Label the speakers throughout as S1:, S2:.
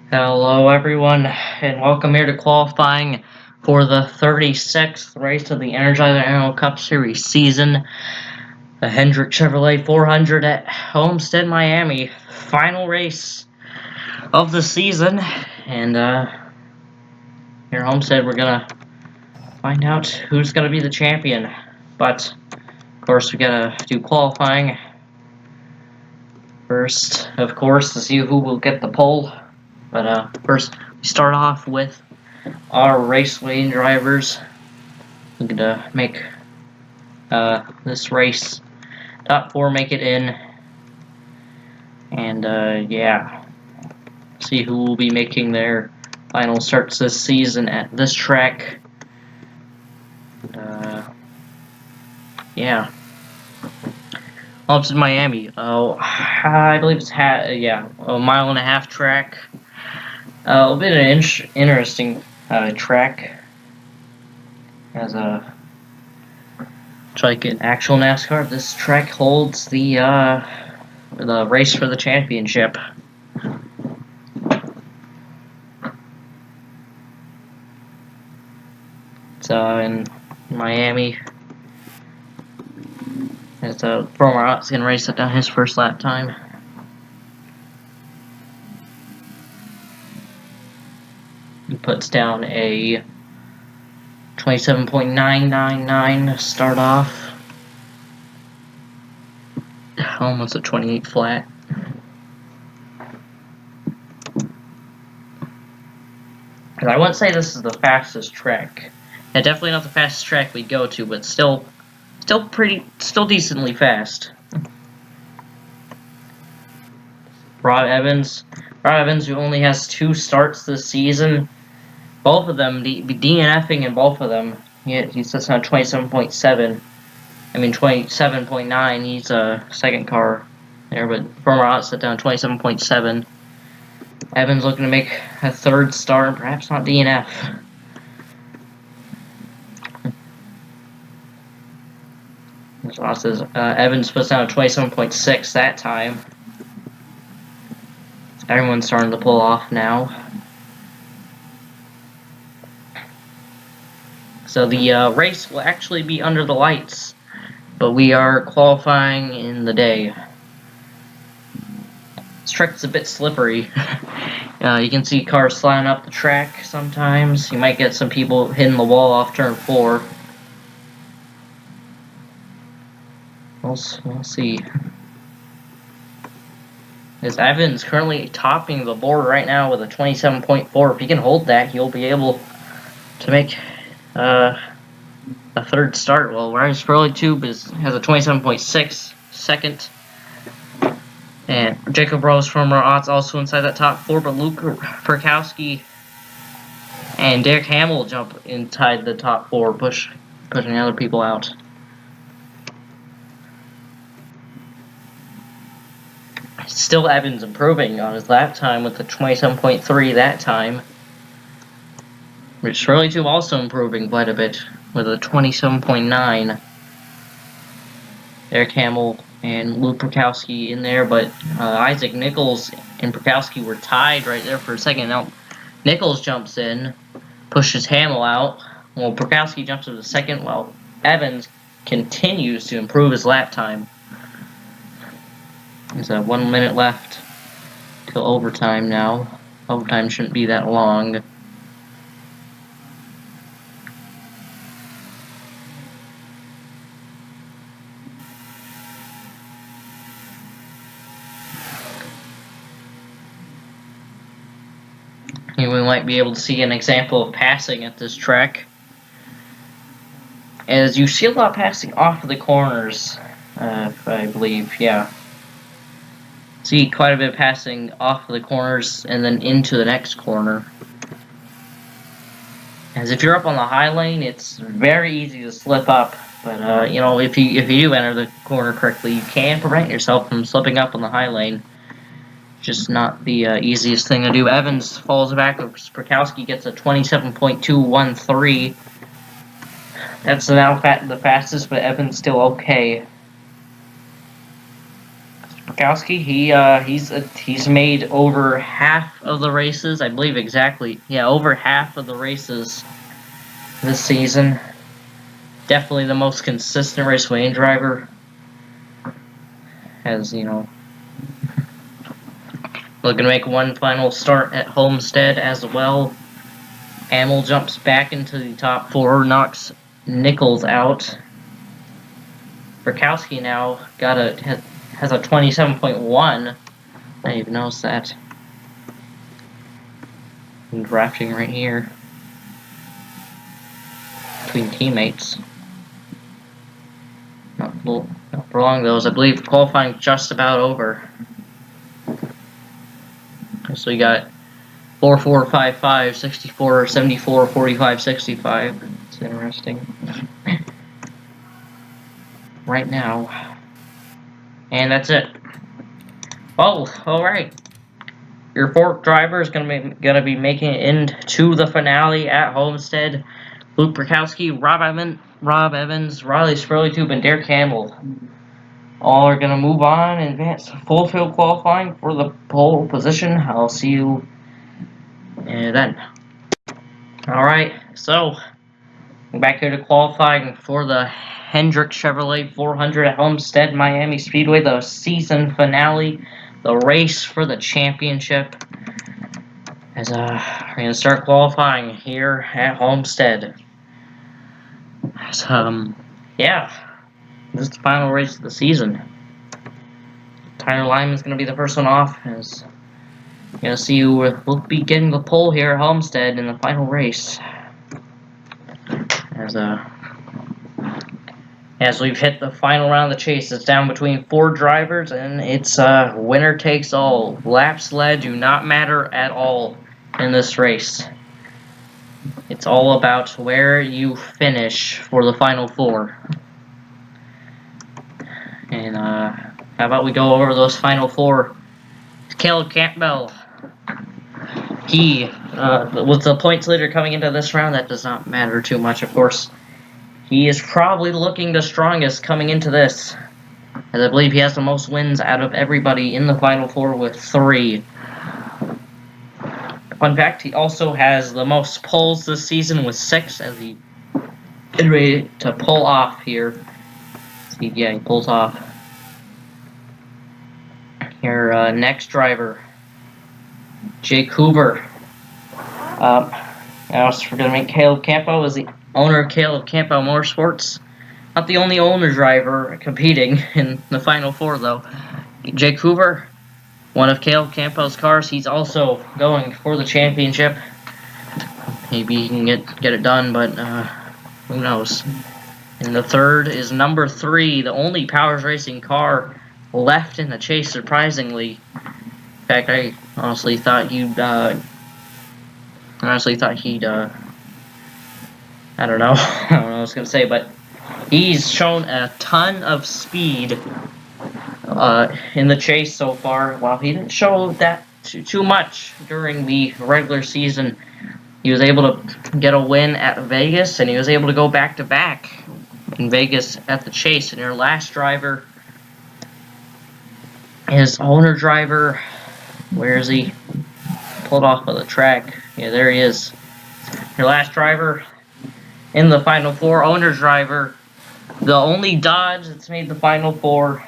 S1: Hello everyone, and welcome here to qualifying for the 36th race of the Energizer NROL Cup Series season. The Hendrick Chevrolet 400 at Homestead, Miami. Final race of the season, and here at Homestead we're gonna find out who's gonna be the champion. But, of course, we gotta do qualifying first, of course, to see who will get the pole. But first, we start off with our raceway drivers. We're gonna make this race top 4 make it in, and yeah, see who will be making their final starts this season at this track. Yeah. Homestead, Miami. Oh, I believe it's a mile-and-a-half track. A bit of an interesting track, as like an actual NASCAR. This track holds the race for the championship. So in Miami, as former Ott's gonna race it down his first lap time. He puts down a 27.999 start off. Almost a 28 flat. And I wouldn't say this is the fastest track. Yeah, definitely not the fastest track we go to, but still decently fast. Rob Evans, who only has 2 starts this season. Both of them, DNFing in both of them. He sits on 27.7. I mean 27.9. He's a second car there, but former Ott set down 27.7. Evans looking to make a 3rd start, perhaps not DNF. So says Evans puts down a 27.6 that time. Everyone's starting to pull off now. So the race will actually be under the lights, but we are qualifying in the day. This track is a bit slippery. You can see cars sliding up the track sometimes. You might get some people hitting the wall off turn 4. We'll see. As Evans currently topping the board right now with a 27.4. If he can hold that, he'll be able to make a 3rd start. Well, Ryan's Furley Tube has a 27.6 second. And Jacob Rose from our odds also inside that top 4, but Luke Perkowski and Derek Hamill jump inside the top 4, pushing other people out. Still Evans improving on his lap time with the 27.3 that time. Rich Shirley too also improving quite a bit with a 27.9. Eric Hamill and Luke Perkowski in there, but Isaac Nichols and Perkowski were tied right there for a second. Now Nichols jumps in, pushes Hamill out. Well, Perkowski jumps to the second, while Evans continues to improve his lap time. There's 1 minute left till overtime now. Overtime shouldn't be that long. And we might be able to see an example of passing at this track. As you see a lot of passing off of the corners, I believe, yeah. See quite a bit of passing off of the corners and then into the next corner. As if you're up on the high lane, it's very easy to slip up. But you know, if you do enter the corner correctly, you can prevent yourself from slipping up on the high lane. Just not the easiest thing to do. Evans falls back. Perkowski gets a 27.213. That's now the fastest, but Evans still okay. Bukowski, he's made over half of the races, I believe exactly. Yeah, over half of the races this season. Definitely the most consistent raceway driver. Has, you know, looking to make one final start at Homestead as well. Hamill jumps back into the top 4, knocks Nichols out. Bukowski now has a 27.1. I didn't even notice that. And drafting right here between teammates. Not for long though, I believe qualifying just about over. So you got 4455, 64, 74, 45, 65. It's interesting. Right now. And that's it. Oh, alright. Your 4th driver is gonna be making it into the finale at Homestead. Luke Bukowski, Rob Evans, Riley Spurley-Tube, and Derek Campbell. All are gonna move on and advance to full field qualifying for the pole position. I'll see you then. Alright, so back here to qualifying for the Hendrick Chevrolet 400 at Homestead Miami Speedway, the season finale, the race for the championship. As we're gonna start qualifying here at Homestead. So, yeah, this is the final race of the season. Tyler Lyman's gonna be the first one off. As you're gonna see who will be getting the pole here at Homestead in the final race. As we've hit the final round of the chase, it's down between 4 drivers, and it's winner takes all. Laps led do not matter at all in this race. It's all about where you finish for the final 4. And how about we go over those final 4? Caleb Campbell. He was the points leader coming into this round. That does not matter too much, of course. He is probably looking the strongest coming into this, as I believe he has the most wins out of everybody in the final 4 with 3. Fun fact, he also has the most poles this season with 6, as he is ready to pull off here. See, yeah, he pulls off. Here, next driver, Jake Hoover. Now we're going to make Caleb Campo as the owner of Caleb Campo Motorsports. Not the only owner driver competing in the final 4, though. Jake Hoover, one of Caleb Campo's cars. He's also going for the championship. Maybe he can get it done, but who knows. And the 3rd is number 3, the only Powers Racing car left in the chase, surprisingly. In fact, I honestly thought he'd I don't know. I don't know what I was going to say, but he's shown a ton of speed in the chase so far. While he didn't show that too much during the regular season, he was able to get a win at Vegas, and he was able to go back-to-back in Vegas at the chase. And your last driver is owner driver. Where is he? Pulled off of the track. Yeah, there he is. Your last driver in the final 4, owner driver. The only Dodge that's made the final 4.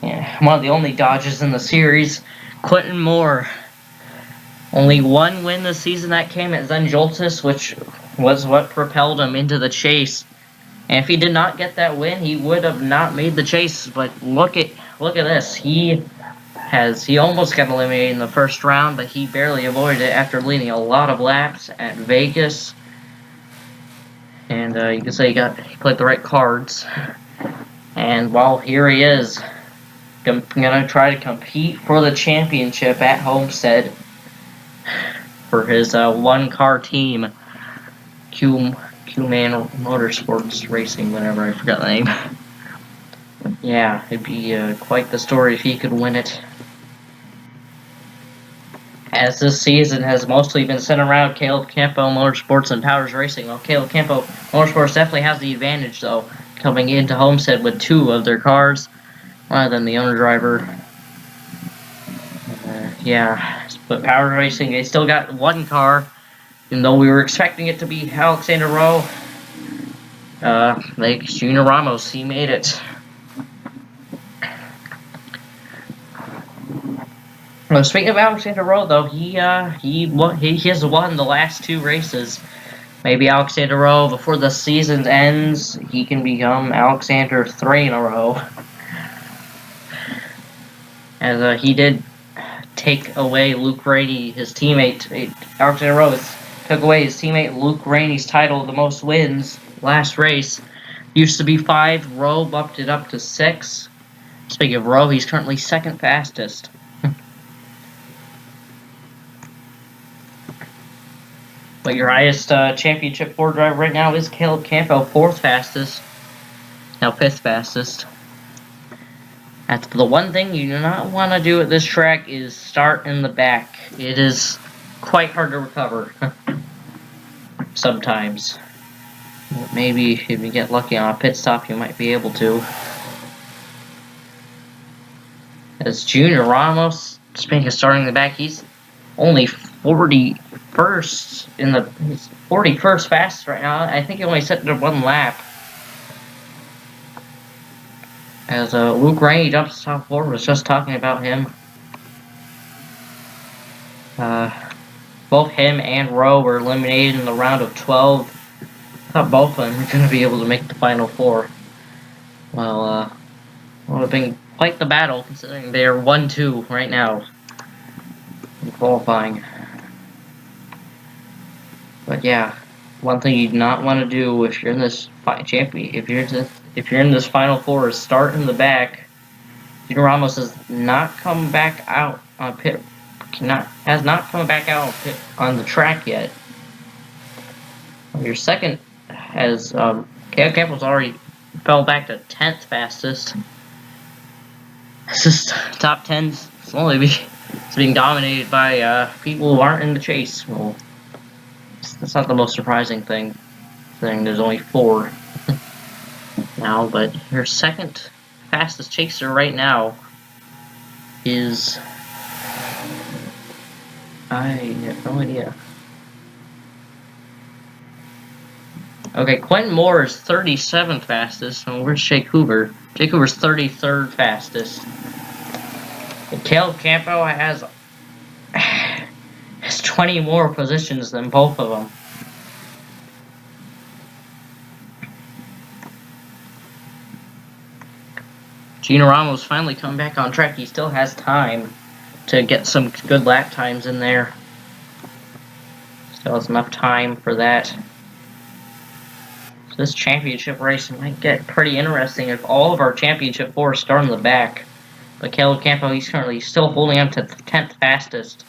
S1: Yeah, one of the only Dodges in the series. Quentin Moore. Only 1 win this season that came at Zenjoltis, which was what propelled him into the chase. And if he did not get that win, he would have not made the chase. But look at this. He almost got eliminated in the first round, but he barely avoided it after leading a lot of laps at Vegas. And you can say he played the right cards. And while here he is, gonna try to compete for the championship at Homestead for his 1-car team, Q-Man Motorsports Racing, whatever, I forgot the name. Yeah, it'd be quite the story if he could win it. As this season has mostly been centered around Caleb Campo Motorsports and Powers Racing. Well, Caleb Campo Motorsports definitely has the advantage, though, coming into Homestead with 2 of their cars. rather than the owner driver. Yeah, but Power Racing, they still got one car, even though we were expecting it to be Alexander Rowe. Like Junior Ramos, he made it. Well, speaking of Alexander Rowe, though, he has won the last 2 races. Maybe Alexander Rowe, before the season ends, he can become Alexander 3 in a row. As he did take away Luke Rainey, his teammate. Alexander Rowe took away his teammate Luke Rainey's title of the most wins last race. Used to be 5. Rowe bumped it up to 6. Speaking of Rowe, he's currently 2nd fastest. But your highest championship 4 driver right now is Caleb Campo, 4th fastest. Now 5th fastest. That's the one thing you do not want to do at this track is start in the back. It is quite hard to recover. Sometimes. Maybe if you get lucky on a pit stop, you might be able to. As Junior Ramos, speaking of starting in the back, he's only 41st in the 41st fastest right now. I think he only set to 1 lap. As Luke Rainey jumps to top 4, was just talking about him. Both him and Rowe were eliminated in the round of 12. I thought both of them were going to be able to make the final 4. Well, it would have been quite the battle, considering they are 1-2 right now in qualifying. But yeah, one thing you do not want to do if you're in this if you're in this final 4 is start in the back. Junior Ramos has not come back out on pit. Has not come back out on the track yet. Your second has Caleb Campbell's already fell back to 10th fastest. This is top 10's slowly being dominated by people who aren't in the chase. Well, that's not the most surprising thing. There's only 4 now, but your second fastest chaser right now is I have no idea. Okay, Quentin Moore is 37th fastest, and where's Jake Hoover? Jake Hoover's 33rd fastest. And Caleb Campo has 20 more positions than both of them. Gino Ramos finally coming back on track. He still has time to get some good lap times in there. Still has enough time for that. So this championship race might get pretty interesting if all of our championship 4 start in the back. But Caleb Campo, he's currently still holding on to 10th fastest,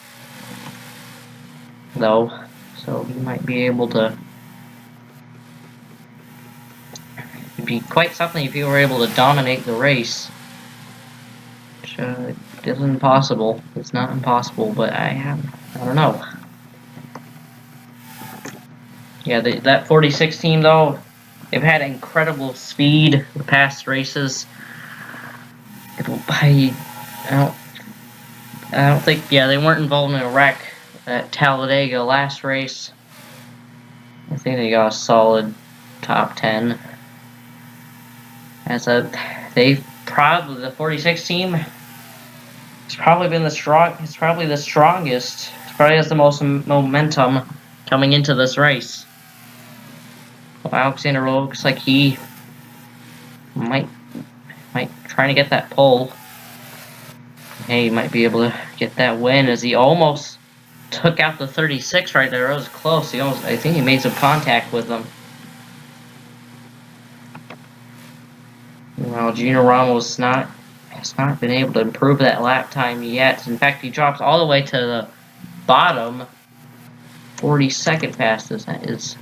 S1: though. So he might be able to. It'd be quite something if he were able to dominate the race. Which isn't impossible. It's not impossible, but I don't know. Yeah, that 46 team, though, they've had incredible speed the past races. I don't think, yeah, they weren't involved in a wreck at Talladega last race. I think they got a solid top 10. The 46 team, it's probably been the strongest. It's probably has the most momentum coming into this race. Well, Alexander Rowe looks like he might trying to get that pole. Hey, he might be able to get that win as he almost took out the 36 right there. It was close. I think he made some contact with them. Well, Gino Ramos has not been able to improve that lap time yet. In fact, he drops all the way to the bottom, 42nd fastest. That is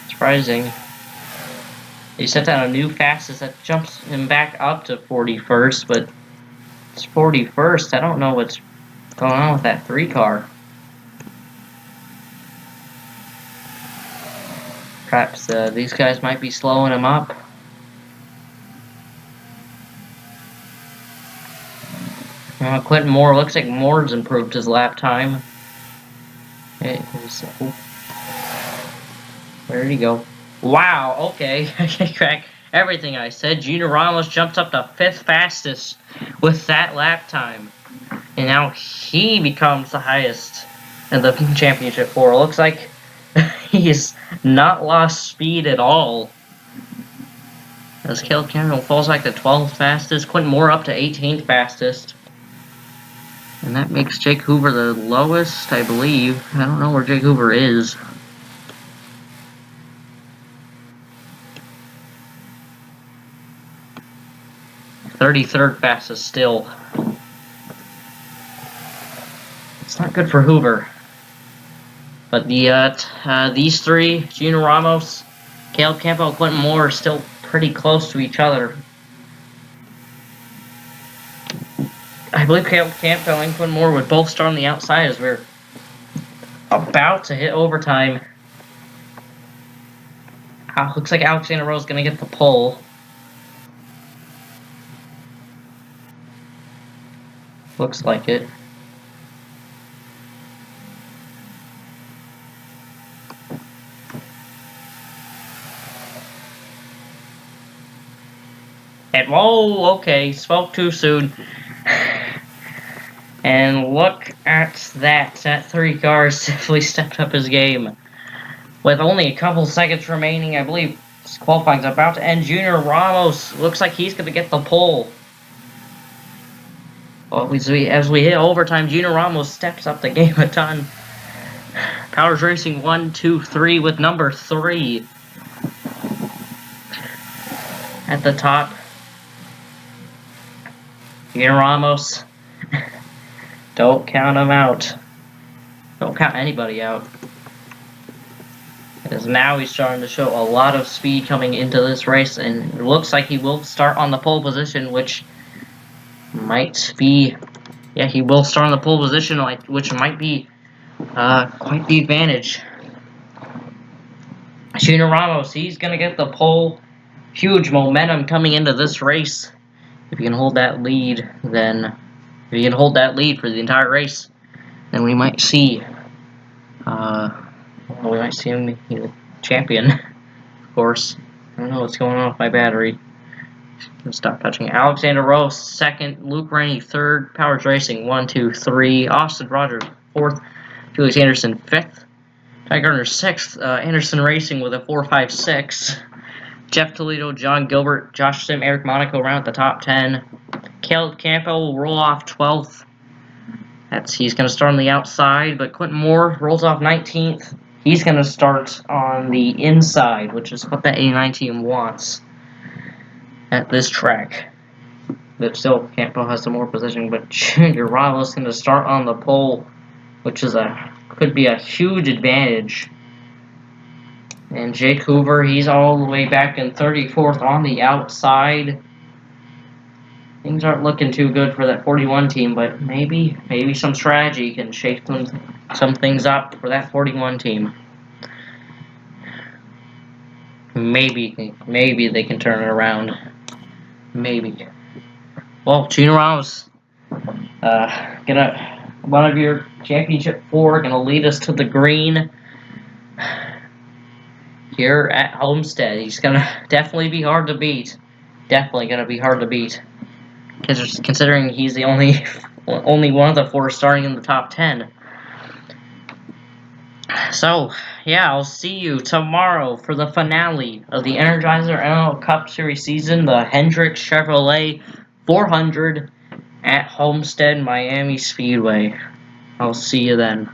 S1: surprising. He set down a new fastest that jumps him back up to 41st, but it's 41st. I don't know what's going on with that 3 car. Perhaps these guys might be slowing him up. Quentin Moore, looks like Moore's improved his lap time. Where did he go? Wow, okay. Crack everything I said. Junior Ramos jumps up to 5th fastest with that lap time. And now he becomes the highest in the championship 4. Looks like he's not lost speed at all. As Caleb Campbell falls like the 12th fastest, Quentin Moore up to 18th fastest. And that makes Jake Hoover the lowest, I believe. I don't know where Jake Hoover is. .33rd fastest still. It's not good for Hoover. But these three, Junior Ramos, Caleb Campbell, and Quentin Moore, are still pretty close to each other. I believe Caleb Campbell and Quentin Moore would both start on the outside as we're about to hit overtime. Looks like Alexander Rowe is going to get the pole. Looks like it. And whoa, okay, spoke too soon. And look at that. That 3 cars definitely stepped up his game. With only a couple seconds remaining, I believe this qualifying's about to end. Junior Ramos looks like he's going to get the pole. Well, as we hit overtime, Junior Ramos steps up the game a ton. Powers Racing 1, 2, 3 with number 3 at the top. Junior Ramos, don't count him out. Don't count anybody out. Because now he's starting to show a lot of speed coming into this race, and it looks like he will start on the pole position, which might be, yeah, he will start on the pole position, which might be quite the advantage. Junior Ramos, he's going to get the pole. Huge momentum coming into this race. If he can hold that lead, then if he can hold that lead for the entire race, then we might see, him be the champion. Of course, I don't know what's going on with my battery. Stop touching it. Alexander Rowe 2nd, Luke Rennie 3rd, Powers Racing 1, 2, 3, Austin Rogers 4th, Julius Anderson 5th, Ty Gardner 6th, Anderson Racing with a 4, 5, 6. Jeff Toledo, John Gilbert, Josh Sim, Eric Monaco around the top 10. Caleb Campbell will roll off 12th. He's going to start on the outside, but Quentin Moore rolls off 19th. He's going to start on the inside, which is what the 89 team wants at this track. But still, Campbell has some more position, but Junior Ramos is going to start on the pole, which is could be a huge advantage. And Jake Hoover, he's all the way back in 34th on the outside. Things aren't looking too good for that 41 team, but maybe some strategy can shake some things up for that 41 team. Maybe they can turn it around. Maybe. Well, Junior Ramos, one of your championship 4, gonna lead us to the green here at Homestead. He's gonna definitely be hard to beat. Definitely gonna be hard to beat. Considering he's the only one of the 4 starting in the top 10. So, yeah, I'll see you tomorrow for the finale of the Energizer NROL Cup Series season, the Hendrick Chevrolet 400 at Homestead Miami Speedway. I'll see you then.